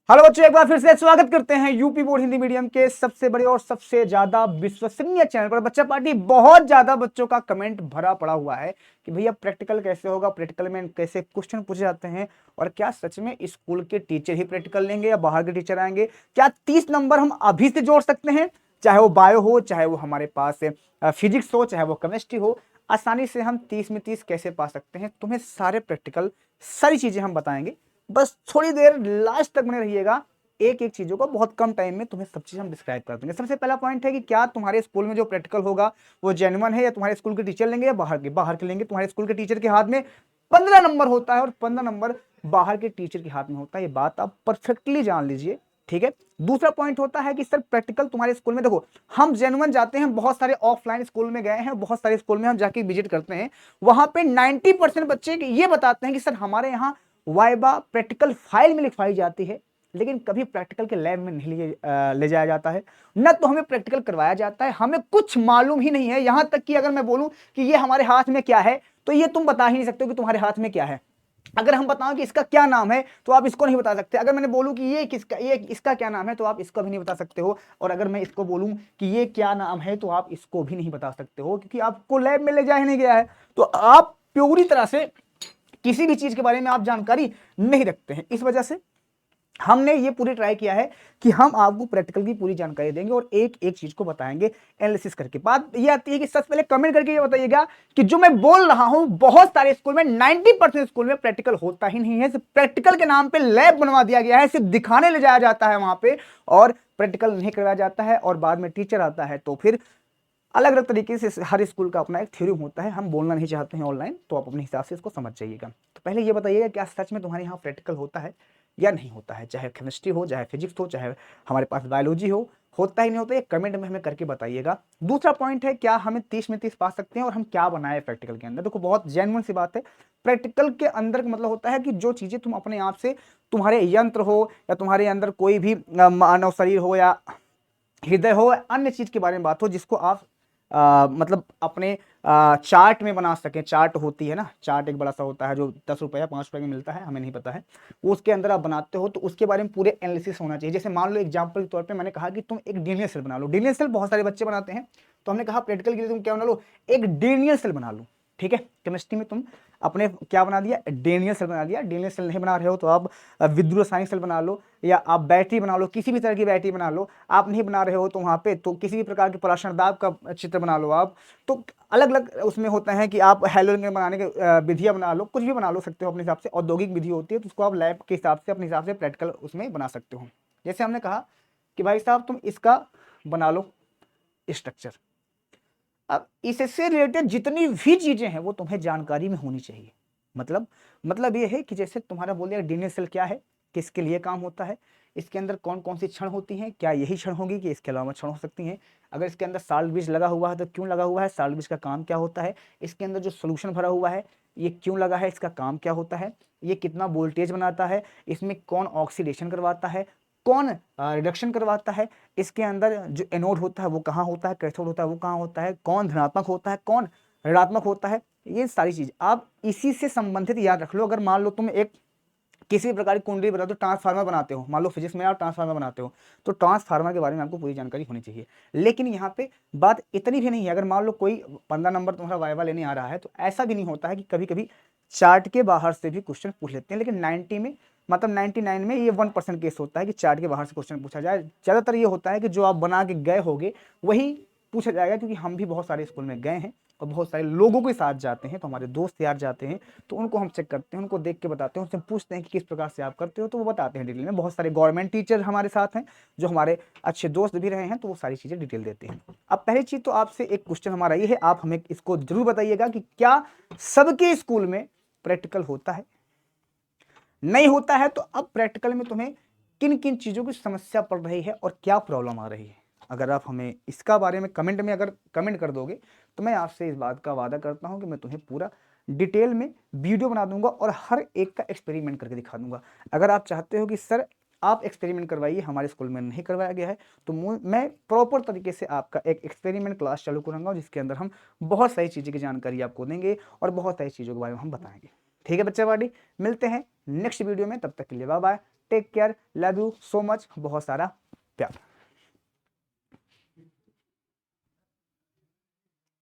Hello बच्चों, एक बार फिर से स्वागत करते हैं यूपी बोर्ड हिंदी मीडियम के सबसे बड़े और सबसे ज्यादा विश्वसनीय चैनल पर। बच्चा पार्टी, बहुत ज्यादा बच्चों का कमेंट भरा पड़ा हुआ है कि भैया प्रैक्टिकल कैसे होगा, प्रैक्टिकल में कैसे क्वेश्चन पूछे जाते हैं, और क्या सच में स्कूल के टीचर ही प्रैक्टिकल लेंगे या बाहर के टीचर आएंगे। क्या 30 नंबर हम अभी से जोड़ सकते हैं, चाहे वो बायो हो, चाहे वो हमारे पास फिजिक्स हो, चाहे वो केमिस्ट्री हो। आसानी से हम 30 में 30 कैसे पा सकते हैं, तुम्हें सारे प्रैक्टिकल सारी चीजें हम बताएंगे। बस थोड़ी देर लास्ट तक बने रहिएगा। एक एक चीजों को बहुत कम टाइम में तुम्हें सब चीज हम डिस्क्राइब कर देंगे। सबसे पहला पॉइंट है कि क्या तुम्हारे स्कूल में जो प्रैक्टिकल होगा वो जेन्युइन है, या तुम्हारे स्कूल के टीचर लेंगे या बाहर के लेंगे। तुम्हारे स्कूल के टीचर के हाथ में 15 नंबर होता है और 15 नंबर बाहर के टीचर के हाथ में होता है। ये बात आप परफेक्टली जान लीजिए, ठीक है। दूसरा पॉइंट होता है कि सर प्रैक्टिकल तुम्हारे स्कूल में, देखो हम जेन्युइन जाते हैं, बहुत सारे ऑफलाइन स्कूल में गए हैं, बहुत सारे स्कूल में हम जाके विजिट करते हैं। वहां पे 90% बच्चे ये बताते हैं कि सर हमारे यहाँ वाइबा प्रैक्टिकल फाइल में लिखवाई जाती है, लेकिन कभी प्रैक्टिकल के लैब में नहीं ले जाया जाता है। न तो हमें प्रैक्टिकल करवाया जाता है, हमें कुछ मालूम ही नहीं है। यहां तक कि अगर मैं बोलूं कि ये हमारे हाथ में क्या है, तो ये तुम बता ही नहीं सकते हो कि तुम्हारे हाथ में क्या है। अगर हम बताओं कि इसका क्या नाम है, तो आप इसको नहीं बता सकते। अगर मैंने बोलूं कि ये इसका क्या नाम है, तो आप इसको भी नहीं बता सकते हो। और अगर मैं इसको बोलूं कि ये क्या नाम है, तो आप इसको भी नहीं बता सकते हो, क्योंकि आपको लैब में ले जाया नहीं गया है। तो आप पूरी तरह से किसी भी चीज के बारे में आप जानकारी नहीं रखते हैं। इस वजह से हमने ये पूरी ट्राई किया है कि हम आपको प्रैक्टिकल की पूरी जानकारी देंगे और एक एक चीज को बताएंगे एनालिसिस करके। बात ये आती है कि सबसे पहले कमेंट करके ये बताइएगा कि जो मैं बोल रहा हूं, बहुत सारे स्कूल में 90% स्कूल में प्रैक्टिकल होता ही नहीं है। सिर्फ प्रैक्टिकल के नाम पे लैब बनवा दिया गया है, सिर्फ दिखाने ले जाया जाता है वहां पे, और प्रैक्टिकल नहीं करवाया जाता है। और बाद में टीचर आता है तो फिर अलग अलग तरीके से हर स्कूल का अपना एक थ्योरी होता है। हम बोलना नहीं चाहते हैं ऑनलाइन, तो आप अपने हिसाब से इसको समझ जाइएगा। तो पहले ये बताइएगा, क्या सच में तुम्हारे यहाँ प्रैक्टिकल होता है या नहीं होता है, चाहे केमिस्ट्री हो, चाहे फिजिक्स हो, चाहे हमारे पास बायोलॉजी हो। होता ही नहीं होता, ये कमेंट में हमें करके बताइएगा। दूसरा पॉइंट है, क्या हमें 30 में 30 पा सकते हैं, और हम क्या बनाए प्रैक्टिकल के अंदर। देखो बहुत जेन्युइन सी बात है, प्रैक्टिकल के अंदर का मतलब होता है कि जो चीजें तुम अपने आप से, तुम्हारे यंत्र हो या तुम्हारे अंदर कोई भी मानव शरीर हो या हृदय हो, अन्य चीज के बारे में बात हो, जिसको आप मतलब अपने चार्ट में बना सकें। चार्ट होती है ना, चार्ट एक बड़ा सा होता है जो 10 रुपये या 5 रुपये में मिलता है, हमें नहीं पता है। वो उसके अंदर आप बनाते हो, तो उसके बारे में पूरे एनालिसिस होना चाहिए। जैसे मान लो एग्जाम्पल के तौर पे मैंने कहा कि तुम एक डीनियल सेल बना लो। डीनियल सेल बहुत सारे बच्चे बनाते हैं, तो हमने कहा प्रैक्टिकल के लिए तुम क्या बना लो, एक डीनियल सेल बना लो। ठीक है, केमिस्ट्री में तुम अपने क्या बना दिया, डेनियल सेल बना दिया। डेनियल सेल नहीं बना रहे हो तो आप विद्युत रासायनिक सेल बना लो, या आप बैटरी बना लो, किसी भी तरह की बैटरी बना लो। आप नहीं बना रहे हो तो वहाँ पे तो किसी भी प्रकार के पराशर दाब का चित्र बना लो आप। तो अलग अलग उसमें होता है कि आप हैलोजन बनाने के विधियाँ बना लो, कुछ भी बना लो सकते हो अपने हिसाब से। औद्योगिक विधि होती है, तो उसको आप लैब के हिसाब से अपने हिसाब से प्रैक्टिकल उसमें बना सकते हो। जैसे हमने कहा कि भाई साहब तुम इसका बना लो स्ट्रक्चर। अब इससे रिलेटेड जितनी भी चीजें हैं वो तुम्हें जानकारी में होनी चाहिए। मतलब ये है कि जैसे तुम्हारा बोल दिया डीएनए सेल क्या है, किसके लिए काम होता है, इसके अंदर कौन कौन सी क्षण होती हैं, क्या यही क्षण होगी कि इसके अलावा क्षण हो सकती हैं। अगर इसके अंदर साल्ट ब्रिज लगा हुआ है तो क्यों लगा हुआ है, साल्ट ब्रिज का काम क्या होता है। इसके अंदर जो सोल्यूशन भरा हुआ है ये क्यों लगा है, इसका काम क्या होता है, ये कितना वोल्टेज बनाता है, इसमें कौन ऑक्सीडेशन करवाता है, कौन रिडक्शन करवाता है, इसके अंदर जो एनोड होता है वो कहाँ होता है, कैथोड होता है वो कहाँ होता है, कौन धनात्मक होता है, कौन ऋणात्मक होता है। ये सारी चीज आप इसी से संबंधित याद रख लो। अगर मान लो तुम एक किसी भी प्रकार की कुंडली बनाते हो, ट्रांसफार्मर बनाते हो, मान लो फिजिक्स में आप ट्रांसफार्मर बनाते हो, तो ट्रांसफार्मर के बारे में आपको पूरी जानकारी होनी चाहिए। लेकिन यहाँ पे बात इतनी भी नहीं है। अगर मान लो कोई 15 नंबर तुम्हारा वाइवा लेने आ रहा है, तो ऐसा भी नहीं होता है कि कभी कभी चार्ट के बाहर से भी क्वेश्चन पूछ लेते हैं। लेकिन 90 में, मतलब 99 में ये 1% केस होता है कि चार्ट के बाहर से क्वेश्चन पूछा जाए। ज़्यादातर ये होता है कि जो आप बना के गए होगे वही पूछा जाएगा, क्योंकि हम भी बहुत सारे स्कूल में गए हैं और बहुत सारे लोगों के साथ जाते हैं। तो हमारे दोस्त यार जाते हैं, तो उनको हम चेक करते हैं, उनको देख के बताते हैं, उनसे पूछते हैं कि किस प्रकार से आप करते हो, तो वो बताते हैं डिटेल में। बहुत सारे गवर्नमेंट टीचर हमारे साथ हैं जो हमारे अच्छे दोस्त भी रहे हैं, तो वो सारी चीज़ें डिटेल देते हैं। अब पहली चीज़ तो आपसे एक क्वेश्चन हमारा ये है, आप हमें इसको जरूर बताइएगा कि क्या सबके स्कूल में प्रैक्टिकल होता है। नहीं होता है तो अब प्रैक्टिकल में तुम्हें किन किन चीज़ों की समस्या पड़ रही है और क्या प्रॉब्लम आ रही है। अगर आप हमें इसका बारे में कमेंट में अगर कमेंट कर दोगे, तो मैं आपसे इस बात का वादा करता हूं कि मैं तुम्हें पूरा डिटेल में वीडियो बना दूंगा और हर एक का एक्सपेरिमेंट करके दिखा दूंगा। अगर आप चाहते हो कि सर आप एक्सपेरिमेंट करवाइए, हमारे स्कूल में नहीं करवाया गया है, तो मैं प्रॉपर तरीके से आपका एक एक्सपेरिमेंट क्लास चालू करूंगा, जिसके अंदर हम बहुत सारी चीज़ों की जानकारी आपको देंगे और बहुत सारी चीज़ों के बारे में हम बताएंगे। ठीक है बच्चा पार्टी, मिलते हैं नेक्स्ट वीडियो में, तब तक के लिए bye bye. Take care, love you so much, बहुत सारा प्यार।